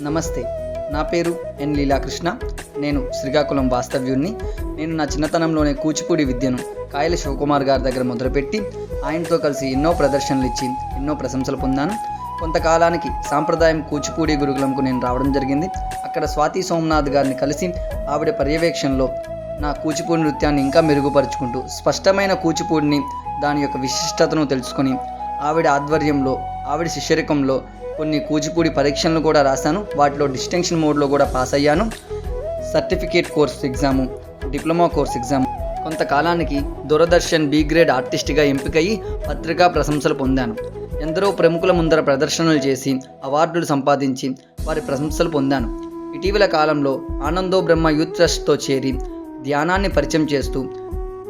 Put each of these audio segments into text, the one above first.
నమస్తే. నా పేరు ఎన్ లీలాకృష్ణ. నేను శ్రీకాకుళం వాస్తవ్యుణ్ణి. నేను నా చిన్నతనంలోనే కూచిపూడి విద్యను కాయల శివకుమార్ గారి దగ్గర మొదలుపెట్టి ఆయనతో కలిసి ఎన్నో ప్రదర్శనలు ఇచ్చి ఎన్నో ప్రశంసలు పొందాను. కొంతకాలానికి సాంప్రదాయం కూచిపూడి గురుకులంకు నేను రావడం జరిగింది. అక్కడ స్వాతి సోమనాథ్ గారిని కలిసి ఆవిడ పర్యవేక్షణలో నా కూచిపూడి నృత్యాన్ని ఇంకా మెరుగుపరుచుకుంటూ స్పష్టమైన కూచిపూడిని దాని యొక్క విశిష్టతను తెలుసుకొని ఆవిడ ఆధ్వర్యంలో ఆవిడ శిష్యరికంలో కొన్ని కూచిపూడి పరీక్షలను కూడా రాశాను. వాటిలో డిస్టింక్షన్ మోడ్లో కూడా పాస్ అయ్యాను. Certificate course exam, diploma course exam. కొంతకాలానికి దూరదర్శన్ బి గ్రేడ్ ఆర్టిస్ట్గా ఎంపికయ్యి పత్రికా ప్రశంసలు పొందాను. ఎందరో ప్రముఖుల ముందర ప్రదర్శనలు చేసి అవార్డులు సంపాదించి వారి ప్రశంసలు పొందాను. ఇటీవల కాలంలో ఆనందో బ్రహ్మ యూత్ ట్రస్ట్తో చేరి ధ్యానాన్ని పరిచయం చేస్తూ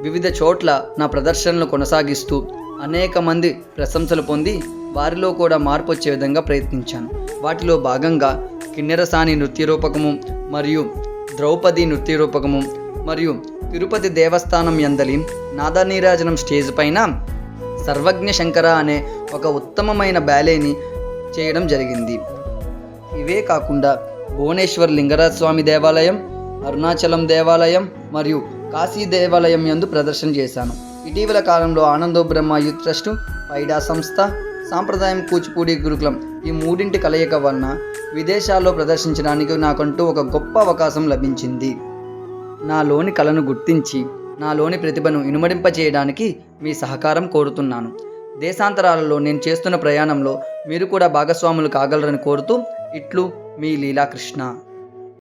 వివిధ చోట్ల నా ప్రదర్శనలు కొనసాగిస్తూ అనేక మంది ప్రశంసలు పొంది వారిలో కూడా మార్పు వచ్చే విధంగా ప్రయత్నించాను. వాటిలో భాగంగా కిన్నెరసాని నృత్య రూపకము మరియు ద్రౌపది నృత్య రూపకము మరియు తిరుపతి దేవస్థానం యందలి నాదనీరాజనం స్టేజ్ పైన సర్వజ్ఞ శంకర అనే ఒక ఉత్తమమైన బ్యాలేని చేయడం జరిగింది. ఇవే కాకుండా భువనేశ్వర్ లింగరాజ స్వామి దేవాలయం, అరుణాచలం దేవాలయం మరియు కాశీ దేవాలయం యందు ప్రదర్శన చేశాను. ఇటీవల కాలంలో ఆనందో బ్రహ్మ యూత్ ట్రస్ట్, పైడా సంస్థ, సాంప్రదాయం కూచిపూడి గురుకులం ఈ మూడింటి కలయిక వలన విదేశాల్లో ప్రదర్శించడానికి నాకంటూ ఒక గొప్ప అవకాశం లభించింది. నాలోని కళను గుర్తించి నాలోని ప్రతిభను ఇనుమడింపచేయడానికి మీ సహకారం కోరుతున్నాను. దేశాంతరాలలో నేను చేస్తున్న ప్రయాణంలో మీరు కూడా భాగస్వాములు కాగలరని కోరుతూ ఇట్లు మీ లీలాకృష్ణ.